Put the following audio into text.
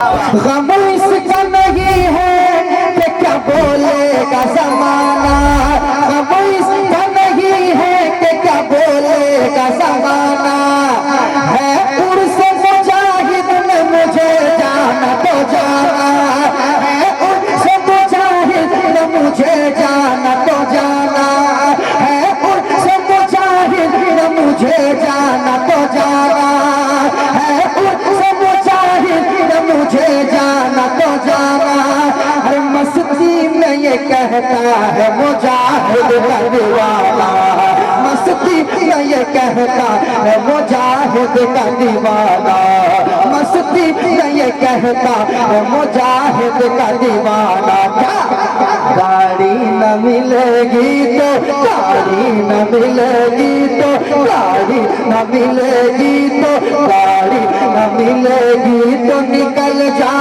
गम इसका नहीं है कि क्या बोलेगा जमाना, गम इसका नहीं है कि क्या बोलेगा जमाना। है उर्स मुजाहिद ने मुझे जाना तो जाना, है उर्स मुजाहिद ने मुझे जाना तो जाना, है उर्स मुजाहिद ने मुझे जाना तो जाना, है उर्स मुजाहिद ने मुझे जाना तो जाना। हर मस्ती में ये कहता है मुजाहिद का दीवाना, मस्ती में ये कहता है मुजाहिद का दीवाना, मस्ती में ये कहता है मुजाहिद का दीवाना। क्या गाड़ी न मिलेगी तो, गाड़ी न मिलेगी तो, गाड़ी न मिलेगी तो, गाड़ी न मिलेगी तो निकल जा